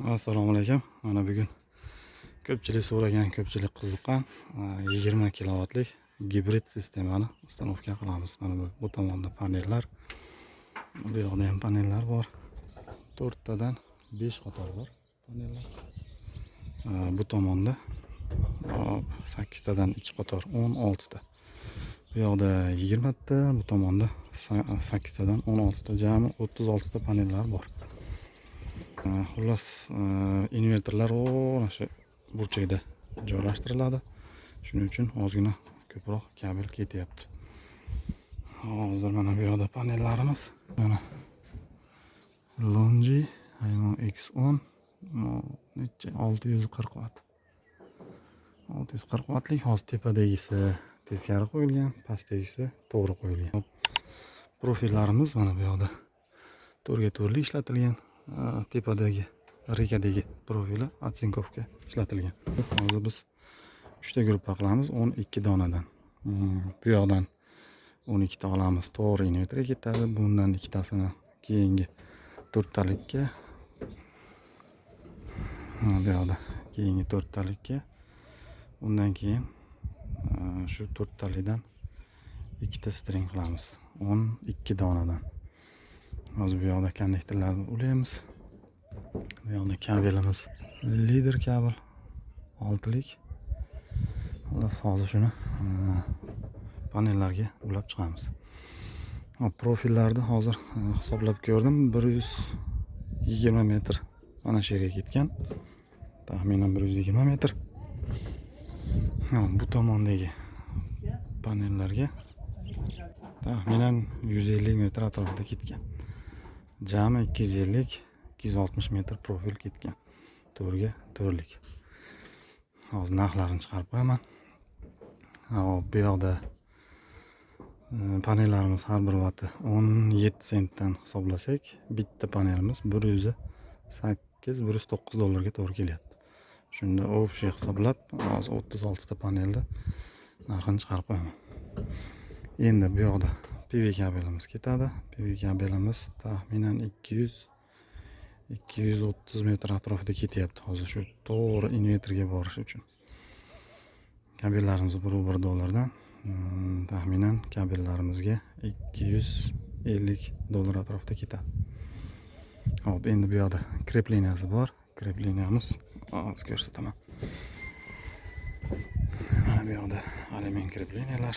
Assalomu alaykum. Mana bugun ko'pchilik so'ragan, ko'pchilik qiziqqan 20 kilovatlik gibrid sistemani ustanovka qilamiz. Mana bu tomonda panellar, bu yoqda ham panellar bor. 4 tadan 5 qator bor panellar. Bu tomonda 8 tadan 2 qator 16 ta. Bu yoqda 20 ta, bu tomonda 8 tadan 16 ta, jami 36 ta panellar bor. Xullas invertorlar mana shu burchakda joylashtiriladi. Shuning uchun ozgina ko'proq kabel ketyapti. Hozir mana bu yoqda panellarimiz. Mana Longi X10 necha 640 watt. 640 wattlik. Hozir tepadagisi teskari qo'yilgan, pastdagisi to'g'ri qo'yilgan. Profillarimiz mana bu yoqda 4 ga 4 ishlatilgan. Tepadagi rekadagi profili atsinkovka ishlatilgan. Hozir biz 3 ta gruppa qilamiz 12 donadan. Bu yoqdan 12 ta olamiz, to'g'ri invertorga ketadi. Bundan ikkitasini keyingi 4 talikka, bu yoqda keyingi 4 talikka, undan keyin shu 4 talikdan 2 ta string qilamiz 12 donadan. Hozir bu yoqda konnektorlarni ulaymiz. Bu yoqda kabelimiz lider kabel 6lik. Hozir shuni panellarga ulab chiqamiz. Profillarni hozir hisoblab ko'rdim. 120 metr mana shu yerga ketgan. Taxminan 120 metr. Bu tomondagi panellarga taxminan 150 metr atrofida ketgan. Jami 250-260 metr profil ketgan. 4 ga 4lik. Hozir narxlarini chiqarib qo'yaman. Bu yoqda panellarimiz har bir vati 17 sentdan hisoblasak, bitta panelimiz 108-109 dollarga to'g'ri kelyapti. Shunda общий hisoblab, hozir 36 ta panelda narxini chiqarib qo'yaman. Endi bu yoqda PV kabelimiz ketadi. PV kabelimiz taxminan 200-230 metr atrofida ketyapti. Hozir shu to'g'ri invertorga borish uchun. Kabellarimiz $1 dollardan taxminan kabellarimizga 250 dollar atrofida ketadi. Hop, endi bu yoqda krepleniyasi bor. Krepleniyamiz hozir ko'rsataman. Mana bu yoqda alyumin krepleniyalar.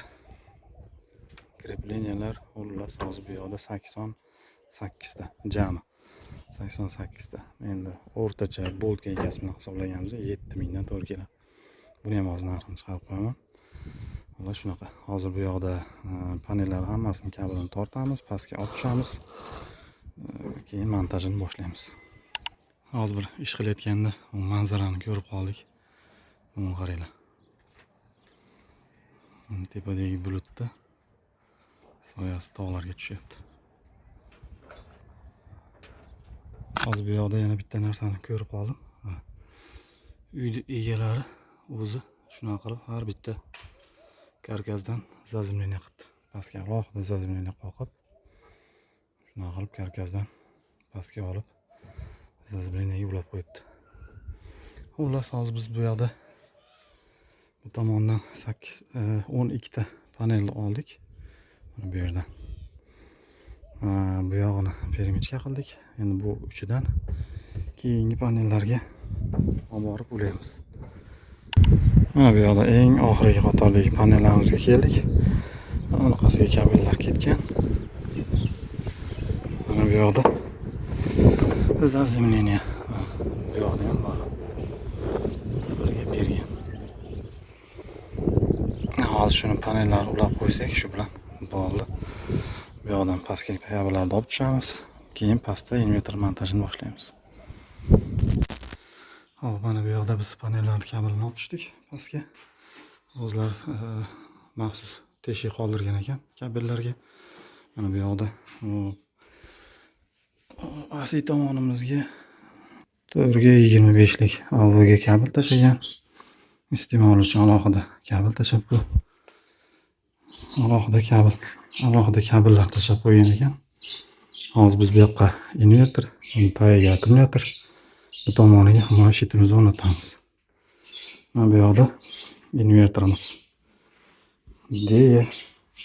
Krepleniyalar xullas hozir bu yoqda 88 ta jami. 88 ta. Endi o'rtacha boltga egasi bilan hisoblaganimizda 7000 dan to'g'ri keladi. Buni ham hozir narxini chiqarib qo'yaman. Mana shunaqa. Hozir bu yoqda panellar hammasini kabelini tortamiz, pastga olib tushamiz. Keyin montajini boshlaymiz. Hozir bir ish qilayotganda manzarani ko'rib qoldik. Buni qaranglar. Tepadagi bulutda soyasi tog'larga tushyapti. Hozir bu yoqda yana bitta narsani ko'rib qoldim. Uyning egalari o'zi shunaqa qilib har bitta karkasdan zazimleniya qildi. Pastga alohida zazimleniya qoqib, shunaqa qilib karkasdan pastga olib zazimleniyaga ulab qo'yibdi. Xullas, hozir biz bu yoqda bu tomondan 12 ta panelni oldik. Mana bu yerdan. Bu yog'ini perimichka qildik. Endi bu uchidan keyingi panellarga olib borib ulaymiz. Mana bu yoqda eng oxirgi qatordagi panellarimizga keldik. Anaqasiga kabellar ketgan. Mana bu yoqda zazimleniya. Bu yoqda ham bor. Birga bergan. Hozir shuni panellarni ulab qo'ysak, shu bilan bo'ldi. Bu yoqdan pastga kabellarni olib tushamiz. Keyin pastda invertor montajini boshlaymiz. Hop, mana bu yoqda biz panellarni kabelini olib tushdik pastga. O'zlari maxsus teshik qoldirgan ekan kabellarga. Mana bu yoqda asli tomonimizga 4 ga 25lik AVG kabel tashlagan. Iste'mol uchun alohida kabel tashlab qo'yib, alohida kabellar tashlab qo'ygan ekan. Hozir biz bu yoqqa invertor, tagiga akkumulyator, bu tomoniga himoya shitimizni o'rnatamiz. Mana bu yoqda invertorimiz. DE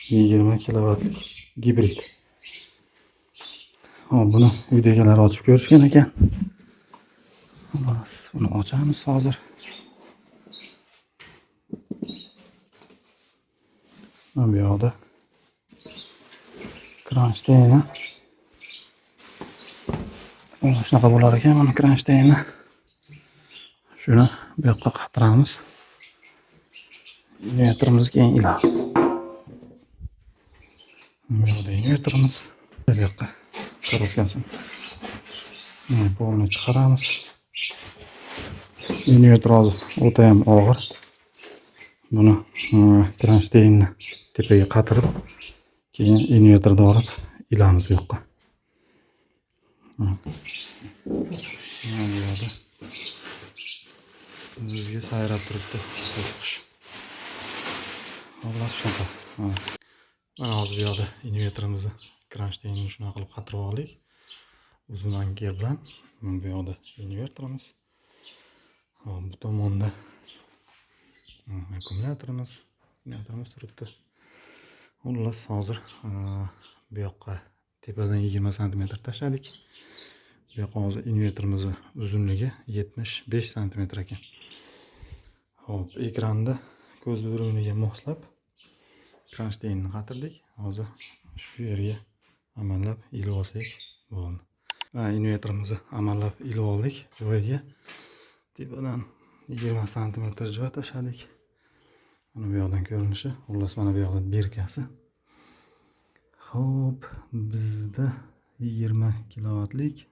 20 kilovatlik gibrid. Hop, buni uydagilar ochib ko'rishgan ekan. Bas, buni ochamiz hozir. Mana bu yoqda kronштейni. Shunaqa bo'lar ekan, mana kronштейni. Shuni bu yoqqa qatiramiz. Invertorimizga keyin ilamiz. Bu yoqda invertorimiz. Bu yoqqa ko'rishgansiz. Polni chiqaramiz. Invertor hozir o'ta ham og'ir. Buni kronштейнni tepaga qatirib, keyin invertorni olib ilamiz bu yoqqa. Mana bu yoqda bizga sayrab turibdi. Xullas shunaqa. Mana hozir bu yoqda invertorimizni kronштейнni shunaqa qilib qatirib oldik. Uzun anka bilan. Mana bu yoqda invertorimiz. Bu tomonda akkumulyatorimiz turibdi. Xullas hozir bu yoqqa tepadan 20 sm tashladik. Bu yoqqa hozir invertorimizni uzunligi 75 sm ekan. Hop, ekranda ko'z durimiga moslab kronштейнni qatirdik. Hozir shu yerga amallab ilib olsak bo'ldi. Invertorimizni amallab ilib oldik joyiga. Tepadan 20 sm joy tashladik. Mana bu yoqdan ko'rinishi. Xullas mana bu yoqda birkasi. Xo'p, bizda 20 kilovatlik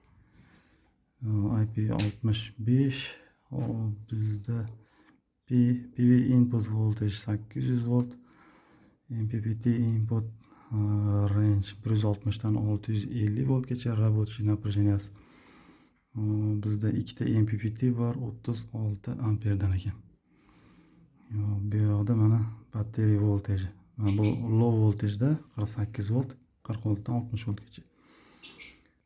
IP65. Hop, bizda PV input voltage 800 volt. MPPT input range 160 dan 650 voltgacha, рабочий напряженияsi. Bizda ikkita MPPT bor, 36 amperdan ekan. Bu yoqda mana bateriya voltaji. Bu low voltajda 48 volt, 46 dan 60 voltgacha.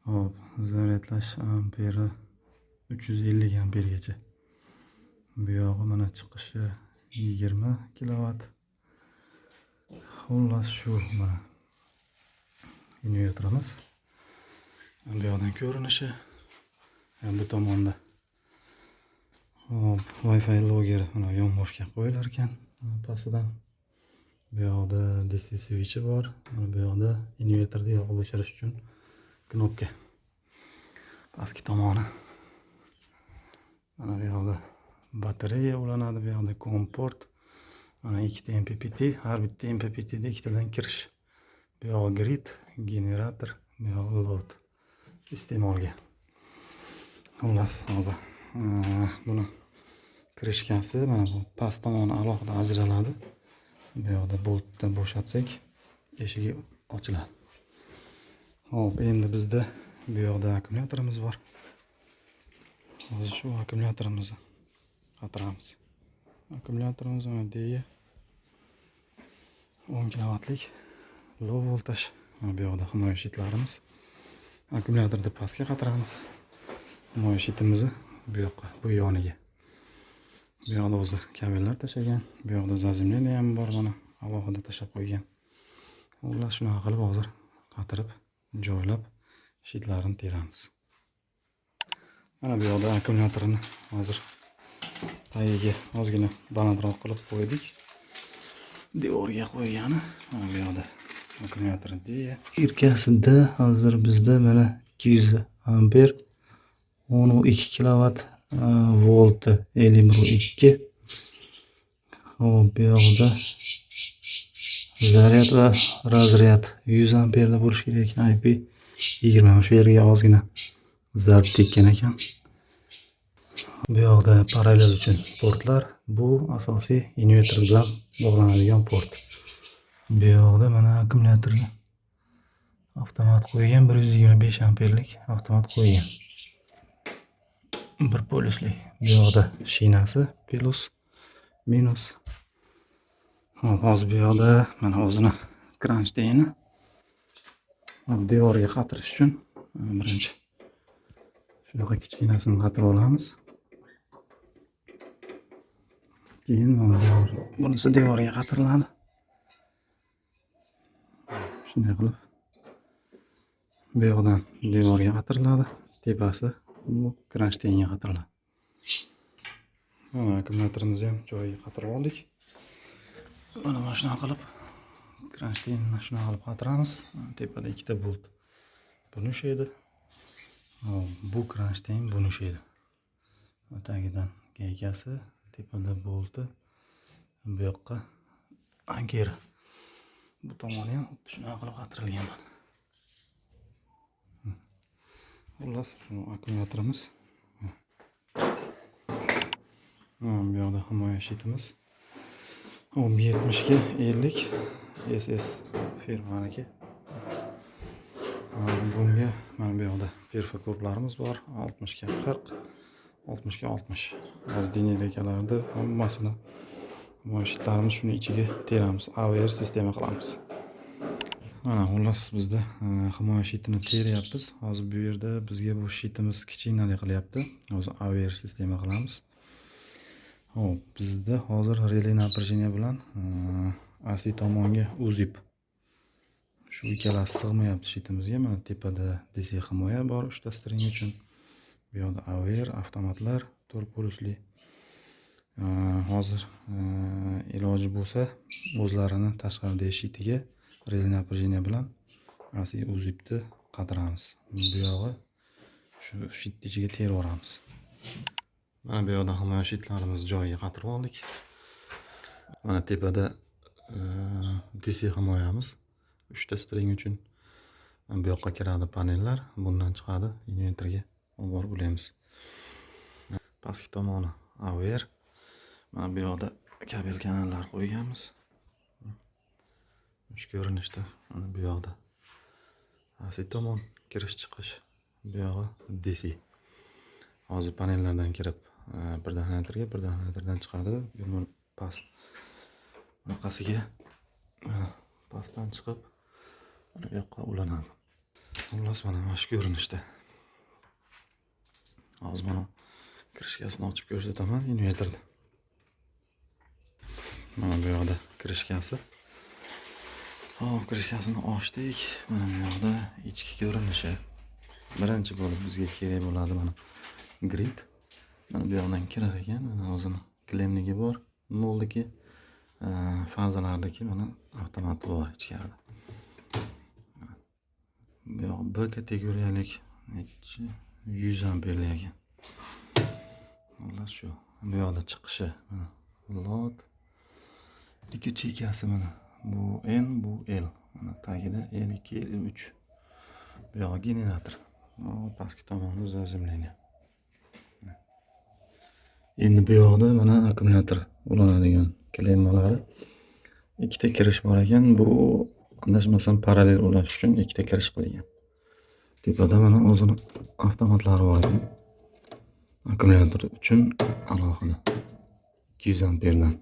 Hop, zaryadlash amperi 350 ampergacha. Bu yog'i mana chiqishi 20 kilovat. Xullas shu mana invertorimiz. Bu yoqdan ko'rinishi. Bu tomonda hop, Wi-Fi logger mana yonboshga qo'yilar ekan. Pastidan bu yoqda DC switchi bor. Mana bu yoqda invertorni yoqib o'chirish uchun knopka. Pastki tomoni. Mana bu yoqda batareya ulanadi, bu yoqda COM port. Mana ikkita MPPT, har bitta MPPTda ikkitadan kirish. Bu yoq grid, generator, bu yoq load iste'molga. Xullas hozir buni kirishkasi mana bu past tomoni alohida ajraladi. Bu yoqda boltni bo'shatsak, eshigi ochiladi. Hop, endi bizda bu yoqda akkumulyatorimiz bor. Hozir shu akkumulyatorimizni qatiramiz. Akkumulyatorimiz mana DE 10 kilovatlik low voltaj. Mana bu yoqda himoya shitlarimiz. Akkumulyatorni pastga qatiramiz. Himoya shitimizni bu yoqqa, bu yoniga. Bu yoqda o'zi kabellar tashlagan. Bu yoqda zazimleniya ham bor, mana alohida tashlab qo'ygan. Xullas shunaqa qilib hozir qatirib, joylab shitlarini teramiz. Mana bu yoqda akkumulyatorni hozir tagiga ozgina balandroq qilib qo'ydik. Devorga qo'ygani mana bu yoqda akkumulyator deya. Irkasida hozir bizda mana 200 amper 12 kilovat volti 52. Hop, bu yoqda zaryad va razryad 100 amperda bo'lishi kerak. IP20 shu yerga ozgina zarb tekkan ekan. Bu yoqda parallel uchun portlar. Bu asosiy invertor bilan bog'lanadigan port. Bu yoqda mana akkumulyatorga avtomat qo'ygan, 125 amperlik avtomat qo'ygan. Bir polisli. Bu yoqda shinasi plus minus. Hozir bu yoqda mana o'zini kronштейni devorga qatirish uchun birinchi Shunaqa kichkinasini qatirib olamiz. Keyin mana bunisi devorga qatiriladi. Shunday qilib bu yoqdan devorga qatiriladi, tepasi bu kronshtaynga qatiriladi. Mana akkumulyatorimizni ham joyiga qatirib oldik. Mana shunaqa qilib kronshtaynni shunaqa qilib qatiramiz. Tepada ikkita bolt buni ushlaydi. Bu kronshtayn buni ushlaydi. Tagidan gaykasi, tepada bolti, bu yoqqa ankeri. Bu tomoni ham shunaqa qilib qatirilgan. Xullas, shu akkumulyatorimiz. Bu yoqda himoya shitimiz. 70 ga 50 SS firmaniki. Bunga mana bu yoqda perfokorlarimiz bor. 60 ga 40, 60 ga 60. Hozir dinamikalarda hammasini himoya shitlarimiz shuni ichiga teramiz. AVR sistema qilamiz. Mana xullas bizda himoya shitini teryapmiz. Hozir bu yerda bizga bu shitimiz kichkinalik qilyapti. Hozir AVR sistema qilamiz. Hop, bizda hozir relay напряжение bilan asli tomonga uzib. Shu ikkalasi sig'mayapti shitimizga. Mana tepada DC himoya bor 3 ta string uchun. Bu yoqda AVR avtomatlar 4 polusli. Hozir iloji bo'lsa o'zlarini tashqaridagi shitiga relay напряжение bilan asli uzibni qatiramiz. Bu yog'i shu shit ichiga terib yuboramiz. Mana bu yoqda himoya shitlarimiz joyiga qatirib oldik. Mana tepada DC himoyamiz 3 ta string uchun. Bu yoqqa kiradi panellar, bundan chiqadi invertorga olib borib ulaymiz. Pastki tomoni AVR. Mana bu yoqda kabel kanallar qo'yganmiz. Shu ko'rinishda mana bu yoqda asli tomon kirish chiqish, bu yog'i DC. Hozir panellardan kirib birdan xonadonga, birdan xonadondan chiqadi. Bu past bunaqasiga pastdan chiqib mana bu yoqqa ulanadi. Xullas mana shu ko'rinishda. Hozir mana kirishkasini ochib ko'rsataman invertorda. Mana bu yoqda kirishkasi. Hop, kirishkasini ochdik. Mana bu yoqda ichki ko'rinishi. Birinchi bo'lib bizga kerak bo'ladi mana grid. Mana bu yoqdan kirar ekan. Mana o'zini klemligi bor. Noldiki fazalardagi mana avtomat bor ichkarida. Bu yoq B kategoriyalik 100 amperlik ekan. Xullas shu. Bu yoqda chiqishi mana lot. Ikki chekasi mana bu N, bu L. Mana tagida L2, L3. Bu yoq generator. Pastki tomoni zazimleniya. Endi bu yoqda mana akkumulyator ulanadigan klemmalari. Ikkita kirish bor ekan. Bu adashmasam parallel ulash uchun ikkita kirish qilingan. Tepada mana o'zini avtomatlari bor ekan. Akkumulyator uchun alohida 200 amperdan.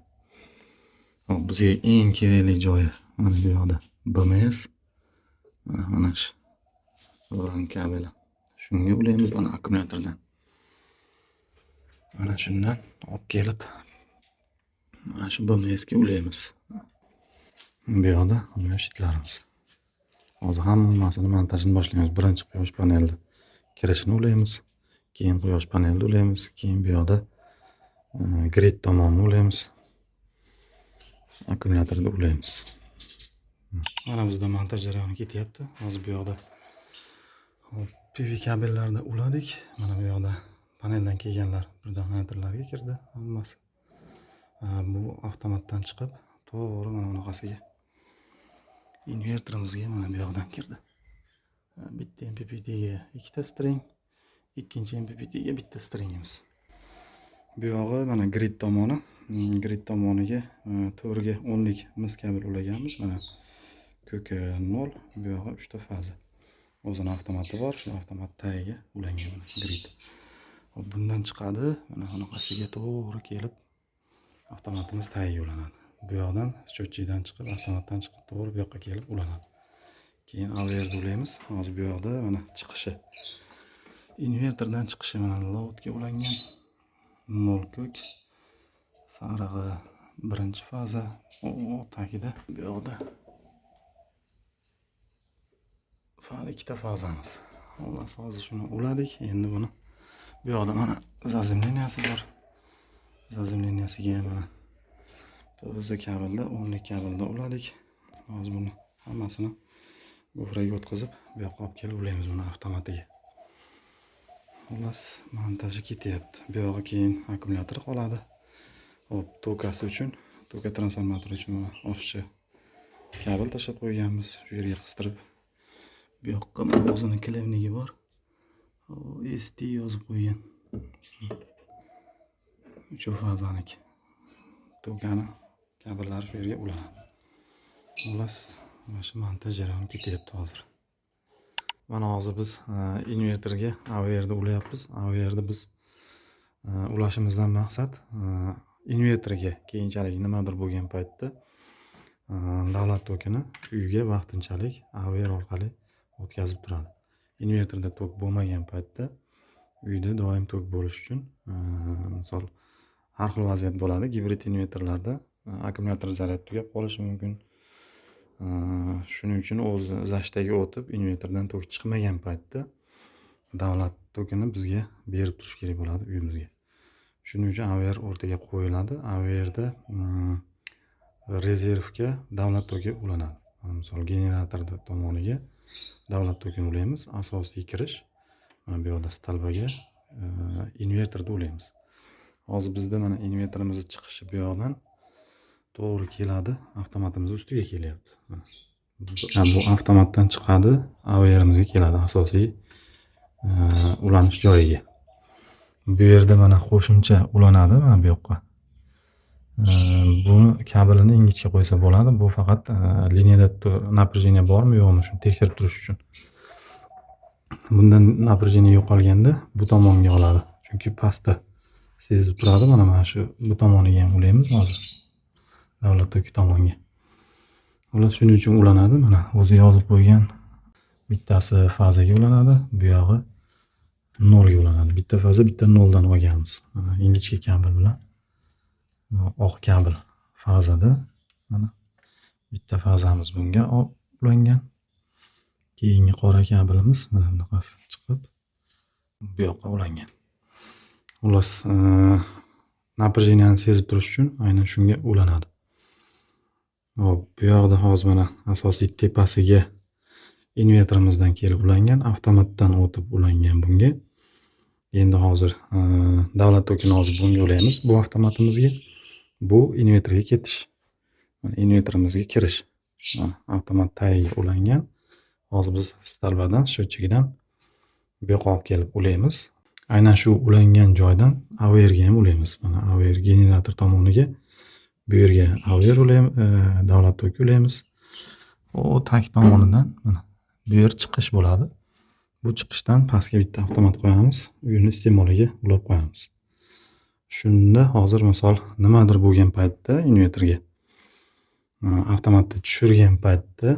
Hop, bizga eng kerakli joyi mana bu yoqda BMS. Mana shu LAN kabeli. Shunga ulaymiz mana akkumulyatordan. Mana shundan olib kelib mana shu BMS ga ulaymiz. Bu yoqda himoya shitlarimiz. Hozir hammasini montajini boshlaymiz. Birinchi quyosh paneli kirishini ulaymiz, keyin quyosh panelini ulaymiz, keyin bu yoqda grid tomonini ulaymiz. Akkumulyatorni ulaymiz. Mana bizda montaj jarayoni ketyapti. Hozir bu yoqda PV kabellarni uladik. Mana bu yoqda paneldan kelganlar birdan xonadonlarga kirdi hammasi. Bu avtomatdan chiqib to'g'ri mana bunaqasiga invertorimizga mana bu yoqdan kirdi. Bitta MPPT ga ikkita string, ikkinchi MPPT ga bitta stringimiz. Bu yog'i mana grid tomoni. Grid tomoniga 4 ga 10 lik mis kabel ulaganmiz. Mana ko'ki 0, bu yog'i 3 ta faza. O'zini avtomati bor, shu avtomat tagiga ulangan mana grid. Bundan chiqadi, mana bunaqasiga to'g'ri kelib avtomatimiz tagiga ulanadi. Bu yoqdan счетчикdan chiqib, avtomatdan chiqib to'g'ri bu yoqqa kelib ulanadi. Keyin AVR ulaymiz. Hozir bu yoqda mana chiqishi. Inverterdan chiqishi mana loadga ulangan. 0 ko'k. Sarig'i birinchi faza. Tagida bu yoqda ikkita fazamiz. Xullas hozir shuni uladik. Endi buni bu yoqda mana zazemleniyasi bor. Zazemleniyasiga ham mana o'zi kabelda, o'nlik kabelda uladik. Hozir buni hammasini gofraga o'tkazib, bu yoqqa olib kelib ulaymiz buni avtomatiga. Xullas montaji ketyapti. Bu yog'i keyin akkumulyator qoladi. Hop, tokasi uchun, toka transformatori uchun oshiqcha kabel tashlab qo'yganmiz. Shu yerga qistirib, bu yoqqa o'zining klemnigi bor. ST yozib qo'ygan. 3 fazaniki. Tokani kabellari shu yerga ulanadi. Xullas, mana shu montaj jarayoni ketyapti hozir. Mana hozir biz inverterga AVR'da ulayapmiz. AVR'da biz ulashimizdan maqsad inverterga keyinchalik nimadir bo'lgan paytda davlat tokini uyga vaqtinchalik AVR orqali o'tkazib turadi. Inverterda tok bo'lmagan paytda uyda doim tok bo'lish uchun misol har xil vaziyat bo'ladi. Gibrid inverterlarda akkumulyator zaryad tugab qolishi mumkin. Shuning uchun o'zi zashtaga o'tib inverterdan tok chiqmagan paytda davlat tokini bizga berib turish kerak bo'ladi uyimizga. Shuning uchun AVR o'rtaga qo'yiladi. AVRda rezervga davlat toki ulanadi. Misol generator tomoniga davlat tokini ulaymiz. Asosiy kirish mana bu yoqda stalbaga inverterda ulaymiz. Hozir bizda mana inverterimiz chiqishi bu yoqdan to'g'ri keladi, avtomatimiz ustiga kelyapti. Bu avtomatdan chiqadi, AVR'imizga keladi asosiy ulanish joyiga. Bu yerda mana qo'shimcha ulanadi mana bu yoqqa. Buni kabelini ingichka qo'ysa bo'ladi. Bu faqat liniyada напряжение bormi yo'qmi shuni tekshirib turish uchun. Bundan напряжение yo'qolganda bu tomonga oladi. Chunki pastda sezib turadi. Mana shu bu tomoniga ham ulaymiz hozir. Davlat toki tomonga. Ular shuning uchun ulanadi. Mana o'zi yozib qo'ygan. Bittasi fazaga ulanadi, bu yog'i 0 ga ulanadi. Bitta faza, bitta 0 dan olganmiz. Mana ingichka kabel bilan oq kabel fazada mana bitta fazamiz bunga ulangan. Keyingi qora kabelimiz mana bunaqasi chiqib bu yoqqa ulangan. Xullas, напряжениeni sezib turish uchun aynan shunga ulanadi. Hop, bu yoqda hozir mana asosiy tepasiga inverterimizdan kelib ulangan, avtomatdan o'tib ulangan bunga. Endi hozir davlat tokini hozir bunga ulaymiz. Bu avtomatimizga, bu inverterga ketish. Inverterimizga kirish. Mana avtomat tagiga ulangan. Hozir biz stalbadan, счетчигidan bu yoqqa olib kelib ulaymiz. Aynan shu ulangan joydan AVRga ham ulaymiz. Mana AVR generator tomoniga bu yerga AVR ulaymiz, davlat toki ulaymiz. O tag tomonidan mana bu yer chiqish bo'ladi. Bu chiqishdan pastga bitta avtomat qo'yamiz, uyni iste'moliga ulab qo'yamiz. Shunda hozir misol nimadir bo'lgan paytda inverterga avtomatni tushirgan paytda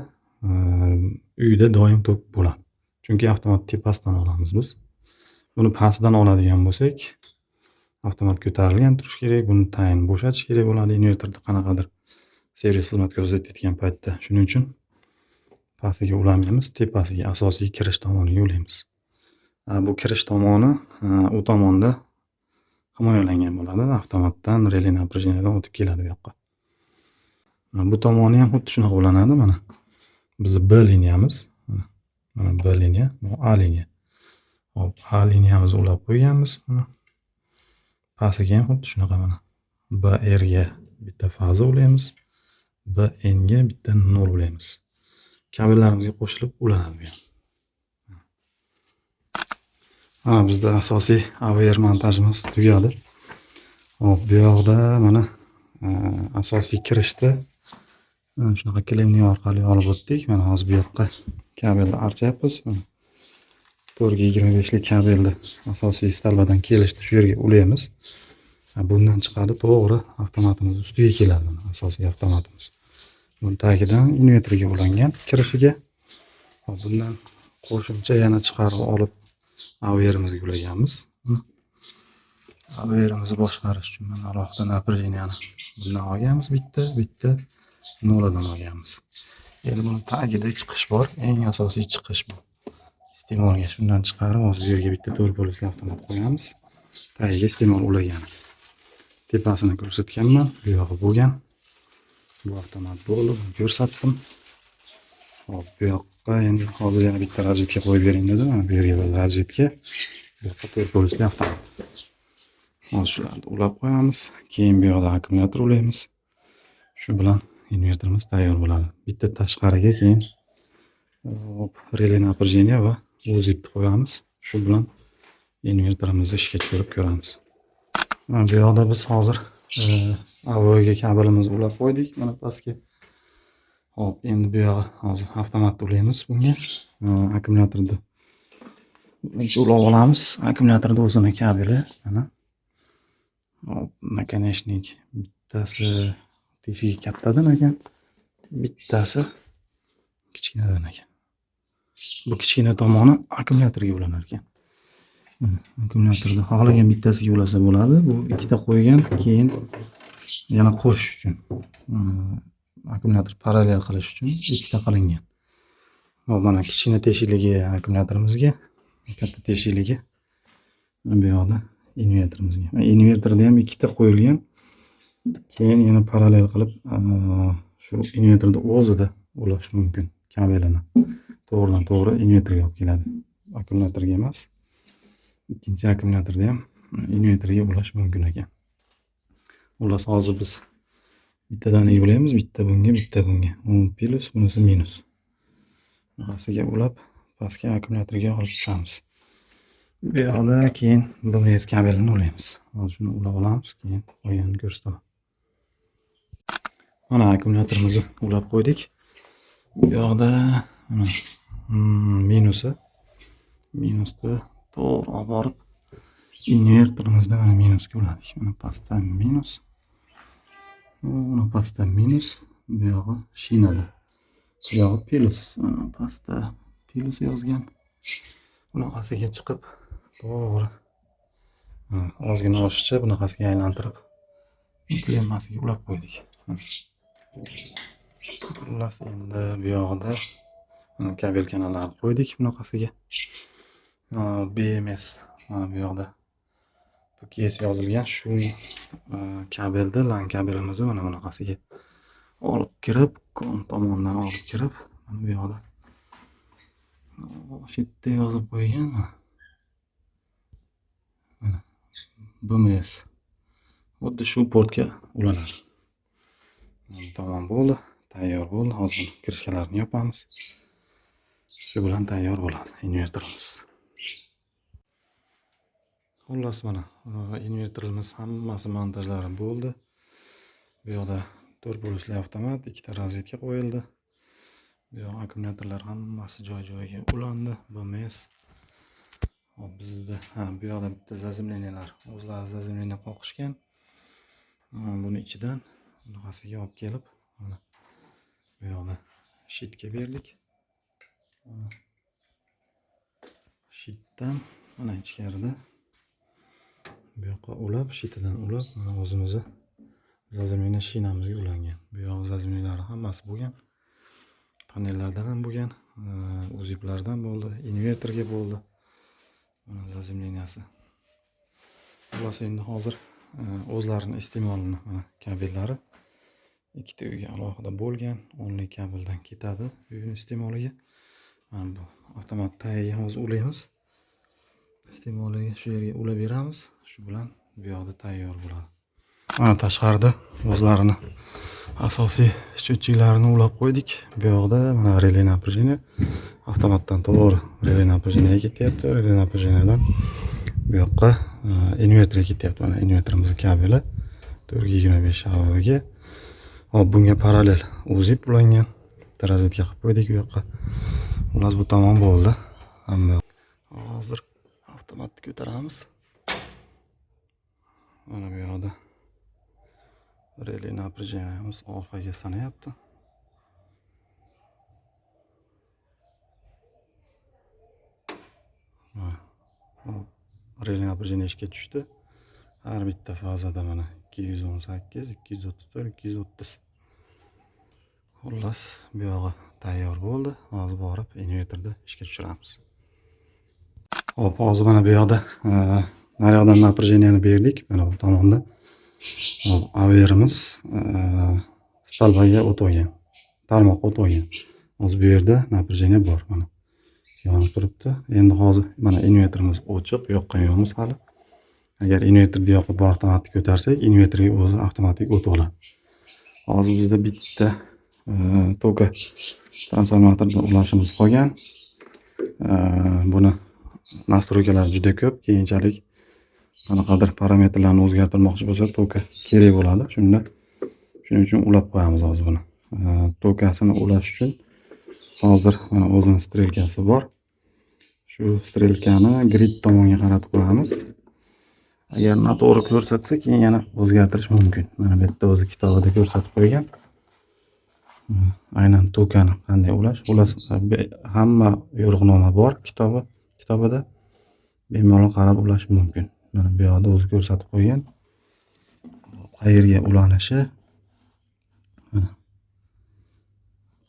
uyda doim tok bo'ladi. Chunki avtomat tepasidan olamiz biz. Buni pastdan oladigan bo'lsak, avtomat ko'tarilgan turishi kerak, buni tayin bo'shatish kerak bo'ladi inverterda qanaqadir servis xizmat ko'rsatayotgan paytda. Shuning uchun pastiga ulamaymiz, tepasiga asosiy kirish tomoniga ulaymiz. Bu kirish tomoni u tomonda himoyalangan bo'ladi. Avtomatdan relay напряжениеdan o'tib keladi bu yoqqa. Bu tomoni ham xuddi shunaqa ulanadi. Mana bizning B liniyamiz. Mana B liniya, bu A liniya. Hop, A liniyamizni ulab qo'yganmiz. Mana pastiga ham xuddi shunaqa mana BR ga bitta faza ulaymiz. BN ga bitta 0 ulaymiz. Kabellarimizga qo'shilib ulanadi bu ham. Mana bizda asosiy AVR montajimiz tugadi. Hop, bu yoqda mana asosiy kirishda shunaqa klemniy orqali olib o'tdik. Mana hozir bu yoqqa kabelni artyapmiz. 425 lik kabelni asosiy stalbadan kelishdi shu yerga ulaymiz. Bundan chiqadi to'g'ri avtomatimiz ustiga keladi. Asosiy avtomatimiz. Buni tagidan inverterga ulangan kirishiga. Bundan qo'shimcha yana chiqarib olib AVR'imizga ulaganmiz. AVR'imizni boshqarish uchun mana alohida напряжениyani bundan olganmiz, bitta noladan olganmiz. Endi buni tagida chiqish bor. Eng asosiy chiqish bu. Iste'molga shundan chiqarib, hozir bu yerga bitta 4 polosli avtomat qo'yamiz. Tagiga iste'mol ulagan. Tepasini ko'rsatganman, bu yog'i bo'lgan. Bu avtomat bo'ldi, ko'rsatdim. Hop, bu yoqqa endi hozir yana bitta razvedka qo'yib bering dedi. Mana bu yerga bir razvedka. Bu yoqqa 4 polosli avtomat. Hozir shularni ulab qo'yamiz. Keyin bu yoqda akkumulyator ulaymiz. Shu bilan inverterimiz tayyor bo'ladi. Bitta tashqariga keyin relay напряжение va uzibni qo'yamiz. Shu bilan inverterimizni ishga tushirib ko'ramiz. Mana bu yoqda biz hozir AVO'ga kabelimizni ulab qo'ydik. Mana pastga. Hop, endi bu yog'i hozir avtomatni ulaymiz bunga. Akkumulyatorni ulab olamiz. Akkumulyatorda o'zini kabeli mana. Hop, nakonechnik bittasi teshigi kattadan ekan, bittasi kichkinadan ekan. Bu kichkina tomoni akkumulyatorga ulanar ekan. Akkumulyatorda xohlagan bittasiga ulasa bo'ladi. Bu ikkita qo'ygan, keyin yana qo'shish uchun. Akkumulyator parallel qilish uchun ikkita qilingan. Hop, mana kichkina teshikligi akkumulyatorimizga, katta teshikligi bu yoqda inverterimizga. Inverterda ham ikkita qo'yilgan. Keyin yana parallel qilib shu inverterda o'zida ulash mumkin kabelini. To'g'ridan to'g'ri inverterga olib keladi. Akkumulyatorga emas. Ikkinchi akkumulyatorda ham inverterga ulash mumkin ekan. Xullas hozir biz bittadan ulaymiz, bitta bunga, bitta bunga. U plus, bunisi minus. Bunisiga ulab, pastga akkumulyatorga olib tushamiz. Bu yoqda keyin BMS kabelini ulaymiz. Hozir shuni ulab olamiz, keyin qo'yganini ko'rsataman. Mana akkumulyatorimizni ulab qo'ydik. Bu yoqda mana minusni to'g'ri olib borib inverterimizda mana minusga uladik. Mana pastdan minus. Mana pastdan minus, bu yog'i shinada. Bu yog'i plus. Mana pastda plus yozgan. Bunaqasiga chiqib to'g'ri. Ozgina oshiqcha bunaqasiga aylantirib klemasiga ulab qo'ydik. Xullas endi bu yog'ida kabel kanallarni qo'ydik bunaqasiga. BMS mana bu yoqda BKS yozilgan shu kabelda LAN kabelimizni mana bunaqasiga olib kirib, kon tomondan olib kirib, mana bu yoqda shu yerda yozib qo'ygan. Mana BMS xuddi shu portga ulanadi. Tamam bo'ldi, tayyor bo'ldi. Hozir kirishkalarini yopamiz. Shu bilan tayyor bo'ladi inverterimiz. Xullas mana inverterimiz hammasi montajlari bo'ldi. Bu yoqda 4 polosli avtomat, ikkita razvedka qo'yildi. Bu yoq akkumulyatorlar hammasi joy-joyiga ulandi. BMS. Hop, bizda bu yoqda bitta zazemleniyalar, o'zlari zazemleniya qoqishgan. Buni ichidan bunaqasiga olib kelib, mana bu yoqda shitga berdik. Shitdan mana ichkarida bu yoqqa ulab, shitidan ulab, mana o'zimizni zazemleniya shinamizga ulangan. Bu yoq zazemleniyalar hammasi bo'lgan. Panellardan ham bo'lgan, uziblardan bo'ldi, inverterga bo'ldi. Mana zazemleniyasi. Xullas endi hozir o'zlarini iste'molini mana kabellari ikkita uyga alohida bo'lgan, 10 lik kabeldan ketadi uyning iste'moliga. Mana bu avtomat tagiga hozir ulaymiz. Iste'moliga shu yerga ulab beramiz. Shu bilan bu yoqda tayyor bo'ladi. Mana tashqarida o'zlarini asosiy счетчиklarini ulab qo'ydik. Bu yoqda mana relay напряжение avtomatdan to'g'ri relay напряжениеga ketyapti. Relay напряжениеdan bu yoqqa inverterga ketyapti. Mana inverterimiz kabeli 425 AVga. Hop, bunga parallel uzib ulangan. Razvedka qilib qo'ydik bu yoqqa. Xullas bu tamom bo'ldi. Hamma hozir avtomatni ko'taramiz. Mana bu yoqda relay напряжениemiz orqaga sanayapti. relay напряжение ishga tushdi. Har bitta fazada mana 218, 234, 230. Xullas, bu yog'i tayyor bo'ldi. Hozir borib invertorda ishga tushiramiz. Hop, hozir mana bu yoqda naryoqdan напряжениeni berdik. Mana bu tomonda averimiz stolbaga o't olgan. Tarmoqqa o't olgan. Hozir bu yerda напряжение bor. Mana yonib turibdi. Endi hozir mana invertorimiz ochiq, yoqqan yo'qmiz hali. Agar invertorni yoqib bu avtomatik ko'tarsak, invertorga o'zi avtomatik o't oladi. Hozir bizda bitta toka transformatorda ulashimiz qolgan. Buni nastroykalar juda ko'p. Keyinchalik qanaqadir parametrlarni o'zgartirmoqchi bo'lsak, toka kerak bo'ladi. Shuning uchun ulab qo'yamiz hozir buni. Tokasini ulash uchun hozir mana o'zining strelkasi bor. Shu strelkani grid tomonga qaratib qo'yamiz. Agar noto'g'ri ko'rsatsa, keyin yana o'zgartirish mumkin. Mana bu yerda o'zi kitobida ko'rsatib qo'ygan. Aynan tokani qanday ulash, hamma yo'riqnoma bor kitobida. Bemalol qarab ulash mumkin. Mana bu yoqda o'zi ko'rsatib qo'ygan. Qayerga ulanishi,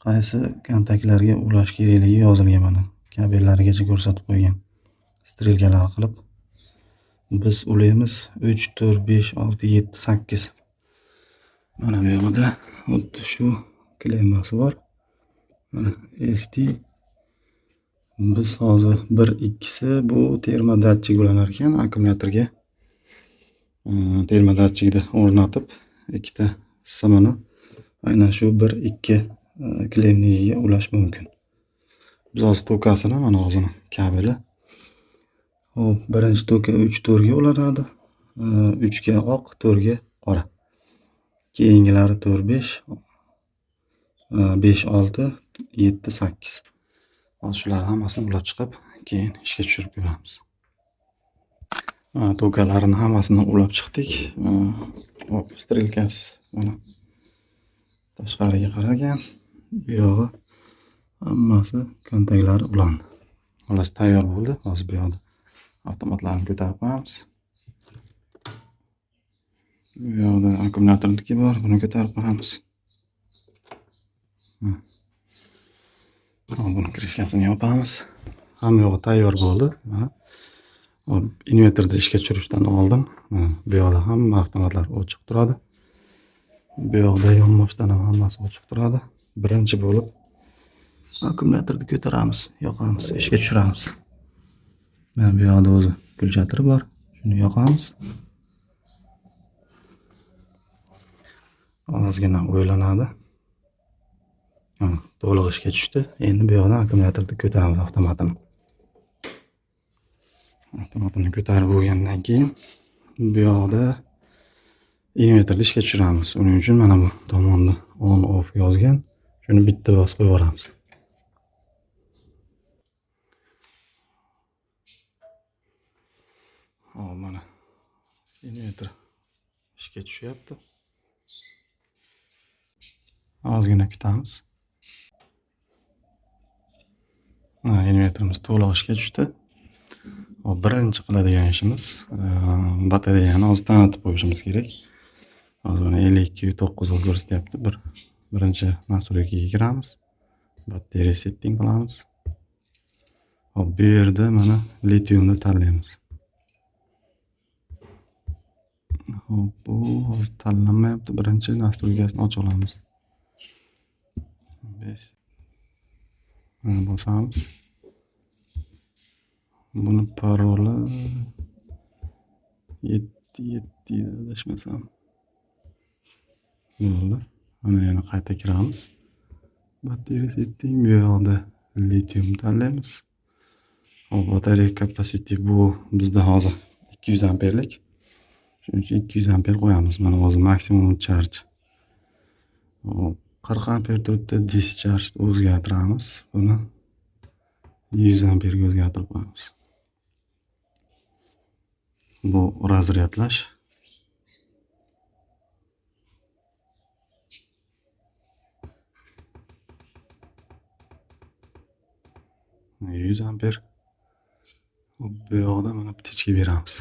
qaysi kontaktlarga ulash kerakligi yozilgan mana. Kabellarigacha ko'rsatib qo'ygan. Strelkalar qilib biz ulaymiz 3, 4, 5, 6, 7, 8. Mana bu yerda xuddi shu klemmasi bor. Mana ST. Biz hozir 1-2si bu termodatchik ulanar ekan, akkumulyatorga termodatchikni o'rnatib, ikkita simini aynan shu 1-2 klemnigiga ulash mumkin. Biz hozir tokasini mana o'zini kabeli. Hop, birinchi toka 3-4 ga ulanadi. 3 ga oq, 4 ga qora. Keyingilari 4-5, 5-6, 7-8. Hozir shularni hammasini ulab chiqib, keyin ishga tushirib beramiz. Tokalarini hammasini ulab chiqdik. Hop, strelkasi mana tashqariga qaragan. Bu yog'i hammasi kontaktlari ulandi. Xullas, tayyor bo'ldi. Hozir bu yoqda avtomatlarni ko'tarib qo'yamiz. Bu yoqda akkumulyatorniki bor, buni ko'tarib qo'yamiz. Buni krishkasini yopamiz. Hamma yog'i tayyor bo'ldi. Mana invertorda ishga tushirishdan oldin bu yoqda hamma avtomatlar ochiq turadi. Bu yoqda yonboshdan ham hammasi ochiq turadi. Birinchi bo'lib akkumulyatorni ko'taramiz, yoqamiz, ishga tushiramiz. Mana bu yoqda o'zi pul chatiri bor. Shuni yoqamiz. Ozgina o'ylanadi. To'liq ishga tushdi. Endi bu yoqdan akkumulyatorni ko'taramiz avtomatini. Avtomatini ko'tarib bo'lgandan keyin bu yoqda invertorni ishga tushiramiz. Uning uchun mana bu tomonda on off yozgan. Shuni bitta bosib qo'yib yuboramiz. Hop, mana invertor ishga tushyapti. Ozgina kutamiz. Invertorimiz to'liq ishga tushdi. Birinchi qiladigan ishimiz batareyani hozir tanitib qo'yishimiz kerak. Hozir 52.9 volt ko'rsatyapti. Birinchi nastroykaga kiramiz. Batarey setting qilamiz. Hop, bu yerda mana litiumni tanlaymiz. Hop, bu hozir tanlanmayapti. Birinchi nastroykasini ochib olamiz. 5. Mana bosamiz. Buni paroli 7 adashmasam. Bo'ldi. Mana yana qayta kiramiz. Batarey setting, bu yoqda litium tanlaymiz. Hop, batarey capacity bu bizda hozir 200 amperlik. Shuning uchun 200 amper qo'yamiz. Mana hozir maksimum charge. Hop, 40 amper turibdi, discharge o'zgartiramiz. Buni 100 amperga o'zgartirib qo'yamiz. Bu razryadlash. 100 amper. Bu yoqda mana ptichka beramiz.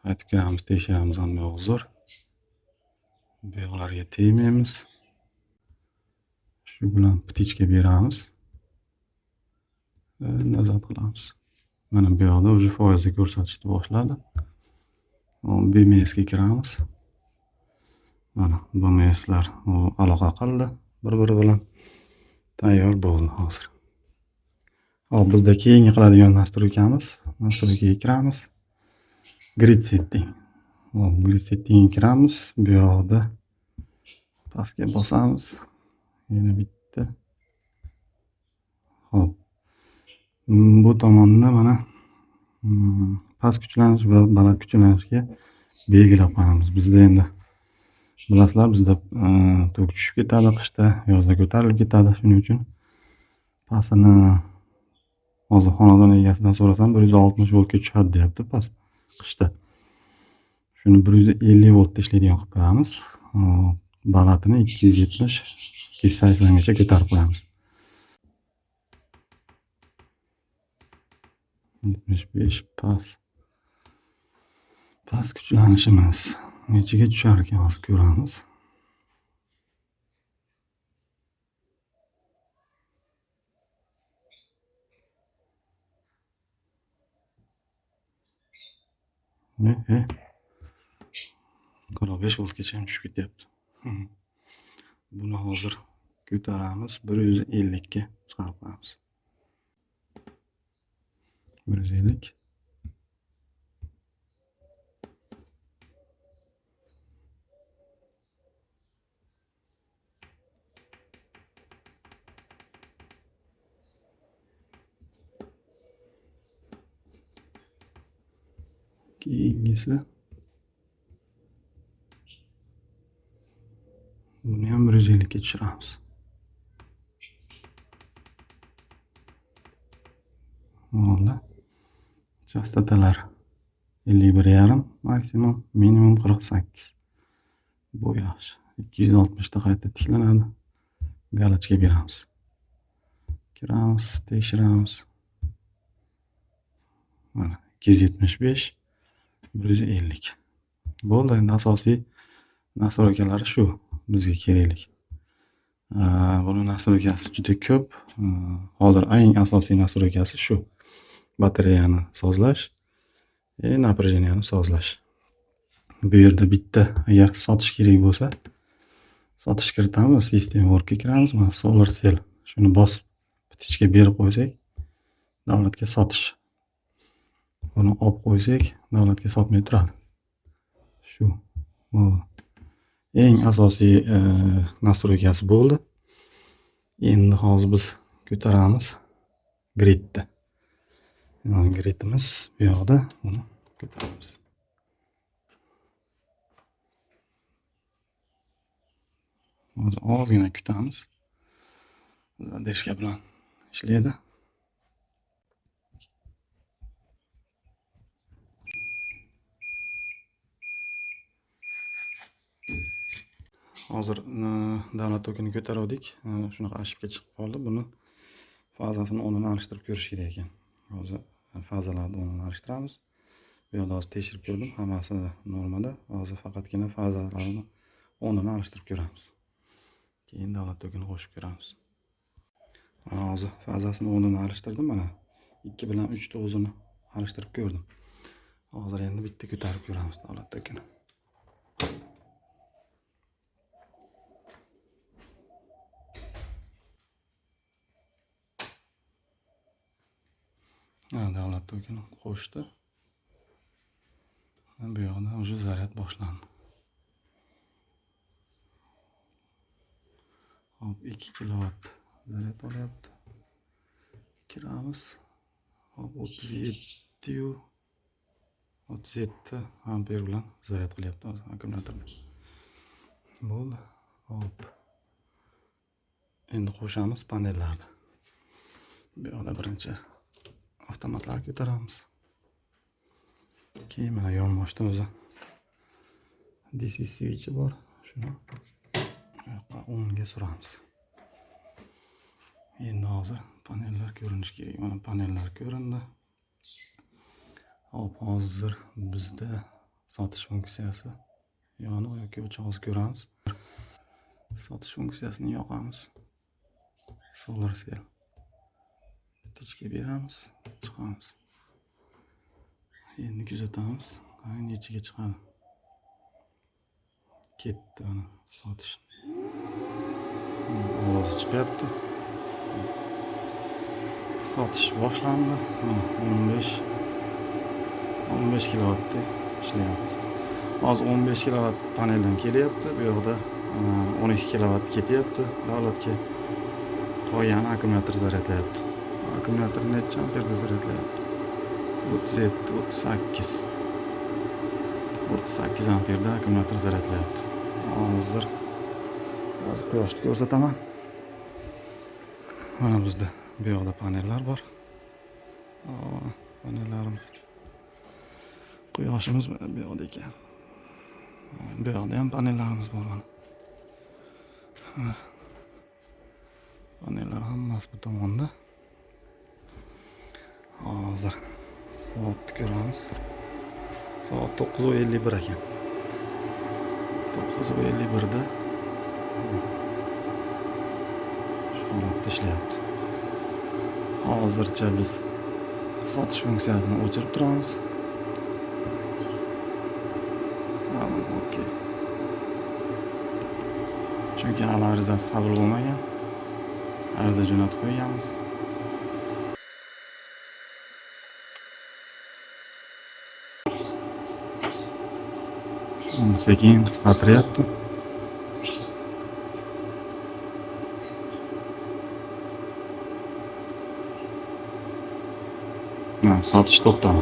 Qaytib kelamiz, tekshiramiz ham bu yoq zo'r. Bu yoqlarga tegmaymiz. Shu bilan ptichka beramiz. Nazorat qilamiz. Mana bu yoqda уже foizni ko'rsatishni boshladi. BMSga kiramiz. Mana BMSlar aloqa qildi bir-biri bilan. Tayyor bo'ldi hozir. Hop, bizda keyingi qiladigan nastroykamiz. Nastroykaga kiramiz. Grid setting. Hop, grid settingga kiramiz. Bu yoqda pastga bosamiz. Yana bitta. Hop. Bu tomonda mana past kuchlanish va baland kuchlanishga belgilab qo'yamiz. Bizda endi bilasizlar, bizda tok tushib ketadi qishda, yozda ko'tarilib ketadi. Shuning uchun pastini hozir xonadon egasidan so'rasam 160 voltga tushadi deyapti past qishda. Shuni 150 voltda ishlaydigan qilib qo'yamiz. Balandini 270, 280 gacha ko'tarib qo'yamiz. 75 past kuchlanishimiz nechaga tushar ekan hozir ko'ramiz. Ne? 45 voltgacha ham tushib ketyapti. Buni hozir ko'taramiz, 150 ga chiqarib qo'yamiz. 150. Keyingisi buni ham 150 ga tushiramiz. Bo'ldi. Chastotalar 51,5, maksimum, minimum 48. Bu yaxshi. 260 da qayta tiklanadi. Galochka beramiz. Kiramiz, tekshiramiz. Mana 275, 150. Bo'ldi, endi asosiy nastroykalari shu bizga kerakli. Buni nastroykasi juda ko'p. Hozir eng asosiy nastroykasi shu. Batareyani sozlash, naprojeniyani sozlash. Bu yerda bitta agar sotish kerak bo'lsa, sotish kiritamiz, system workga kiramiz, mana solar cell. Shuni bosib, ptichka berib qo'ysak, davlatga sotish. Buni olib qo'ysak, davlatga sotmay turadi. Shu. Eng asosiy nastroykasi bo'ldi. Endi hozir biz ko'taramiz gridni. Gridimiz bu yoqda, buni ko'taramiz. Hozir ozgina kutamiz. Zadeshka bilan ishlaydi. Hozir davlat tokini ko'tardik. Shunaqa ashibga chiqib qoldi. Buni fazasini o'rnini alishtirib ko'rish kerak ekan. Hozir fazalarni o'rnini alishtiramiz. Bu yerda hozir tekshirib ko'rdim, hammasi normada. Hozir faqatgina fazalarni o'rnini alishtirib ko'ramiz. Keyin davlat tokini qo'shib ko'ramiz. Mana hozir fazasini o'rnini alishtirdim, mana 2 bilan 3 ta o'zini alishtirib ko'rdim. Hozir endi bitta ko'tarib ko'ramiz davlat tokini. Davlat tokini qo'shdi. Bu yoqda уже zaryad boshlandi. Hop, 2 kilovat zaryad olyapti. Kiramiz. Hop, 37 amper bilan zaryad qilyapti akkumulyatorda. Bo'ldi. Hop. Endi qo'shamiz panellarni. Bu yoqda birinchi avtomatlar ko'taramiz. Keyin mana yonboshda o'zi DC switch bor. Shuni yoqqa o'ngga suramiz. Endi hozir panellar ko'rinishi kerak. Mana panellar ko'rindi. Hop, hozir bizda sotish funksiyasi yoniq yoki o'chib hozir ko'ramiz. Sotish funksiyasini yoqamiz. Solar cell. Tichga beramiz, chiqamiz. Endi kuzatamiz. Qarang nechiga chiqadi. Ketdi mana sotish. Ovozi chiqyapti. Sotish boshlandi. Mana 15 kilovatda ishlayapti. Hozir 15 kilovat paneldan kelyapti. Bu yoqda 12 kilovat ketyapti. Davlatga qolgani akkumulyator zaryadlayapti. Akkumulyator necha amperda zaryadlayapti? 38 amperda akkumulyator zaryadlayapti. Hozir quyoshni ko'rsataman. Mana bizda bu yoqda panellar bor. Panellarimiz. Quyoshimiz bu yoqda ekan. Bu yoqda ham panellarimiz bor mana. Panellar hammasi bu tomonda. Hozir soatni ko'ramiz. Soat 9:51 ekan. 9:51 da holatda ishlayapti. Hozircha biz sotish funksiyasini o'chirib turamiz. Okey. Chunki hali arizasi qabul bo'lmagan. Ariza jo'natib qo'yganmiz. Sekin qisqartiryapti. Sotish to'xtadi.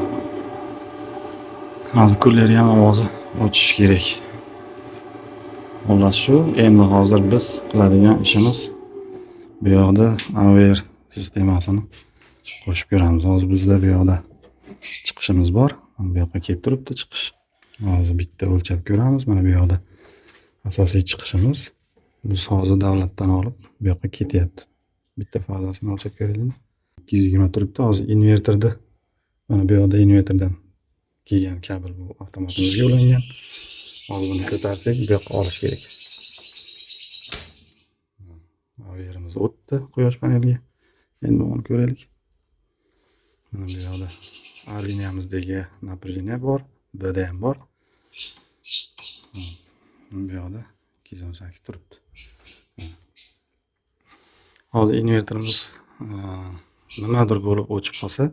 Hozir kunlari ham ovozi o'chishi kerak. Xullas shu, endi hozir biz qiladigan ishimiz bu yoqda AVR sistemasini qo'shib ko'ramiz. Hozir bizda bu yoqda chiqishimiz bor. Bu yoqqa kelib turibdi chiqish. Hozir bitta o'lchab ko'ramiz. Mana bu yoqda asosiy chiqishimiz. Biz hozir davlatdan olib bu yoqqa ketyapti. Bitta fazasini o'lchab ko'raylik. 220 turibdi. Hozir invertorda mana bu yoqda invertordan kelgan kabel bu avtomatimizga ulangan. Hozir buni ko'tarsak, bu yoqqa olish kerak. AVRimiz o'tdi quyosh paneliga. Endi uni ko'raylik. Mana bu yoqda A liniyamizdagi напряжение bor, B da ham bor. Bu yoqda 218 turibdi. Hozir invertorimiz nimadir bo'lib o'chib qolsa,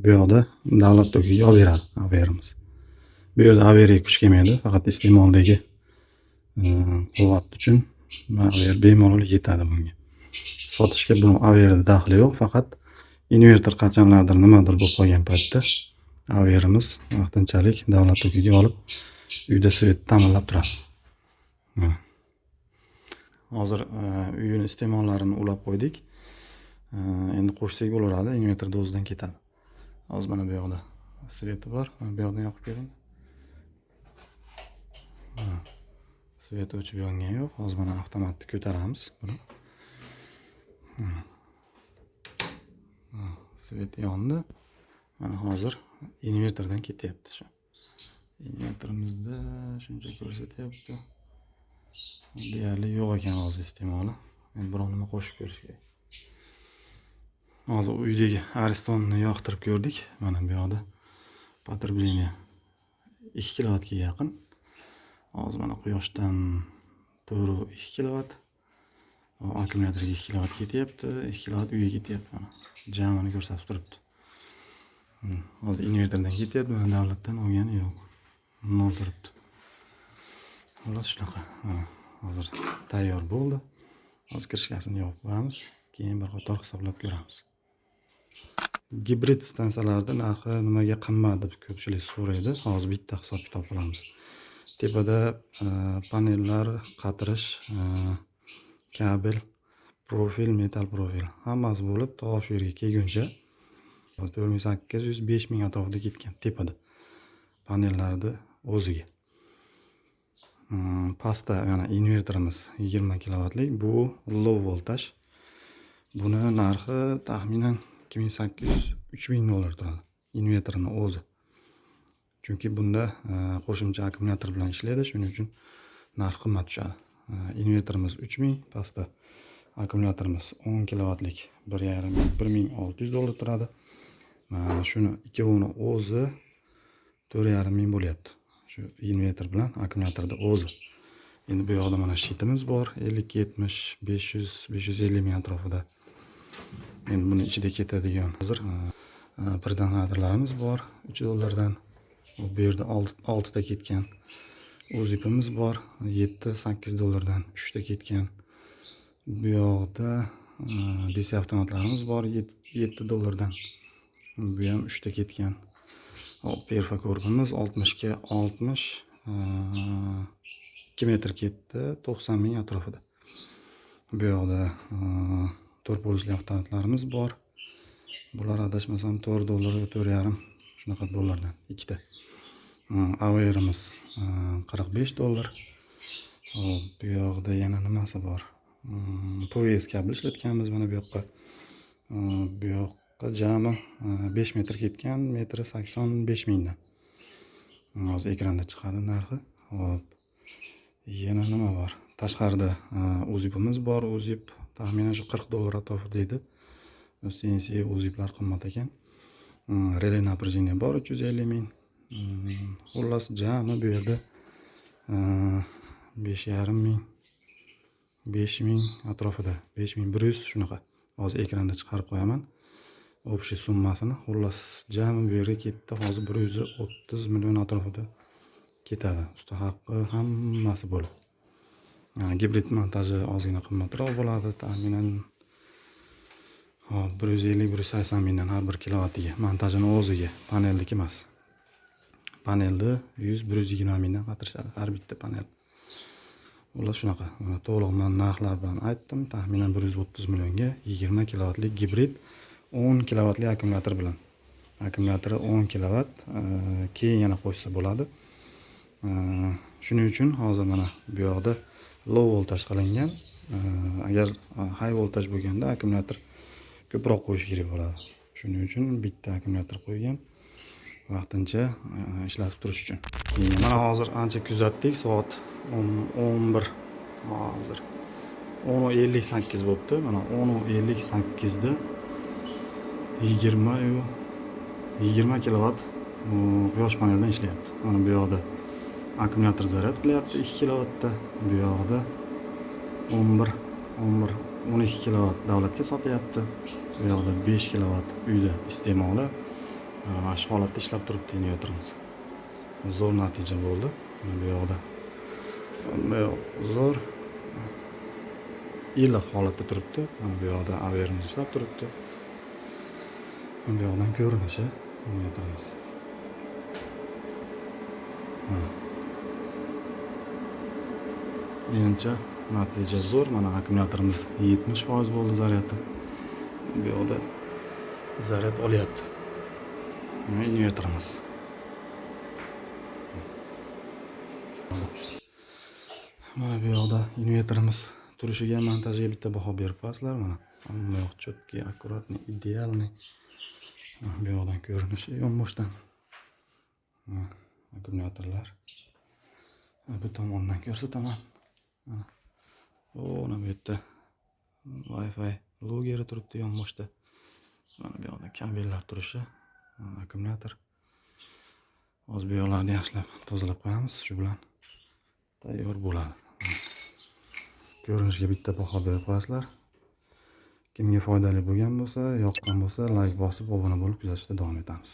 bu yoqda davlat tokiga olib beradi AVRimiz. Bu yerda AVRga kuch kelmaydi, faqat iste'moldagi quvvat uchun AVR bemalol yetadi bunga. Sotishga buni AVRda daxli yo'q, faqat invertor qachonlardir nimadir bo'lib qolgan paytda AVRimiz vaqtinchalik davlat tokiga olib uyda svet ta'minlab turadi. Hozir uyning iste'mollarini ulab qo'ydik. Endi qo'shsak bo'laveradi, invertorda o'zidan ketadi. Hozir mana bu yoqda sveti bor. Bu yoqdan yoqib bering. Svet o'chib yongan yo'q. Hozir mana avtomatni ko'taramiz buni. Svet yondi. Mana hozir invertordan ketyapti shu. Invertorimizda shuncha ko'rsatyapti. Deyarli yo'q ekan hozir iste'moli. Endi biror nima qo'shib ko'rish kerak. Hozir uydagi aristonni yoqtirib ko'rdik. Mana bu yoqda потребление 2 kilovatga yaqin. Hozir mana quyoshdan 2 kilovat, akkumulyatorga 2 kilovat ketyapti, 2 kilovat uyga ketyapti. Mana jamini ko'rsatib turibdi. Hozir invertordan ketyapti, mana davlatdan olgani yo'q. 0 turibdi. Xullas shunaqa. Hozir tayyor bo'ldi. Hozir kirishkasini yopib qo'yamiz, keyin bir qator hisoblab ko'ramiz. Gibrid stansiyalarda narxi nimaga qimmat deb ko'pchilik so'raydi. Hozir bitta hisob-kitob qilamiz. Tepada panellar, qatirish, kabel, profil, metal profil hammasi bo'lib to shu yerga kelguncha 4800-5000 ming atrofida ketgan tepada panellarni o'ziga. Pastda yana invertorimiz 20 kilovatlik, bu low voltaj. Buni narxi taxminan 2800-3000 dollar turadi. Invertorning o'zi. Chunki bunda qo'shimcha akkumulyator bilan ishlaydi, shuning uchun narxi qimmat tushadi. Invertorimiz 3000, pastda akkumulyatorimiz 10 kilovatlik 1600 dollar turadi. Shuni ikkovini o'zi 4500 bo'lyapti. Shu invertor bilan akkumulyatorda o'zi. Endi bu yoqda mana shitimiz bor, 50-70, 500, 550 ming atrofida. Endi buni ichida ketadigan hozir predonatorlarimiz bor 3 dollardan. Bu yerda 6 ta ketgan. O'zipimiz bor 7-8 dollardan 3 ta ketgan. Bu yoqda DC avtomatlarimiz bor 7 dollardan. Bu ham 3 ta ketgan. Hop, perfokorimiz 60 ga 60 2 metr ketdi, 90 ming atrofida. Bu yoqda 4 polosli avtomatlarimiz bor. Bular adashmasam 4 dollar, 4,5 shunaqa dollardan ikkita. Averimiz 45 dollar. Hop, bu yoqda yana nimasi bor? PVS kabel ishlatganmiz mana bu yoqqa. Bu yoqqa jami 5 metr ketgan, metri 85 mingdan. Hozir ekranda chiqadi narxi. Hop. Yana nima bor? Tashqarida o'zipimiz bor. O'zip taxminan shu 40 dollar atrofida edi. CNC o'ziplar qimmat ekan. Relay напряжение bor 350 ming. Xullas jami bu yerda 5,5 ming, 5000 atrofida, 5100 shunaqa. Hozir ekranda chiqarib qo'yaman. Общий summasini. Xullas jami bu yerga ketdi. Hozir 130 million atrofida ketadi. Usta haqqi hammasi bo'lib. Gibrid montaji ozgina qimmatroq bo'ladi. Taxminan 150-180 mingdan har bir kilovatiga. Montajini o'ziga, paneldiki emas. Panelni 100-120 mingdan qatirishadi har bitta panel. Ular shunaqa. Mana to'liq men narxlar bilan aytdim. Taxminan 130 millionga 20 kilovatlik gibrid 10 kilovatli akkumulyator bilan. Akkumulyatori 10 kilovat, keyin yana qo'shsa bo'ladi. Shuning uchun hozir mana bu yoqda low voltaj qilingan. Agar high voltaj bo'lganda akkumulyator ko'proq qo'yish kerak bo'ladi. Shuning uchun bitta akkumulyator qo'ygan. Vaqtincha ishlatib turish uchun. Mana hozir ancha kuzatdik, soat 11. Hozir 10:58 bo'libdi. Mana 10:58 da 20 kilovat quyosh panelidan ishlayapti. Mana bu yoqda akkumulyator zaryad qilyapti 2 kilovatda. Bu yoqda 12 kilovat davlatga sotyapti. Bu yoqda 5 kilovat uyda iste'moli. Mana shu holatda ishlab turibdi invertorimiz. Zo'r natija bo'ldi. Bu yoqda zo'r iliq holatda turibdi. Mana bu yoqda averimiz ishlab turibdi. Bu yoqdan ko'rinishi invertorimiz. Menimcha natija zo'r. Mana akkumulyatorimiz 70% bo'ldi zaryadi. Bu yoqda zaryad olyapti. Invertorimiz. Mana bu yoqda invertorimiz turishiga, montajiga bitta baho berib qo'yasizlar. Mana hamma yoq cho'tki, akkuratni, idealni. Bu yoqdan ko'rinishi yonboshdan. Akkumulyatorlar. Bu tomondan ko'rsataman. Mana. Mana bu yerda Wi-Fi logeri turibdi yonboshda. Mana bu yoqda kabellar turishi, akkumulyator. Hozir bu yoqlarni yaxshilab tozalab qo'yamiz, shu bilan tayyor bo'ladi. Ko'rinishga bitta baho berib qo'yasizlar. Kimga foydali bo'lgan bo'lsa, yoqqan bo'lsa, like bosib, obuna bo'lib kuzatishda davom etamiz.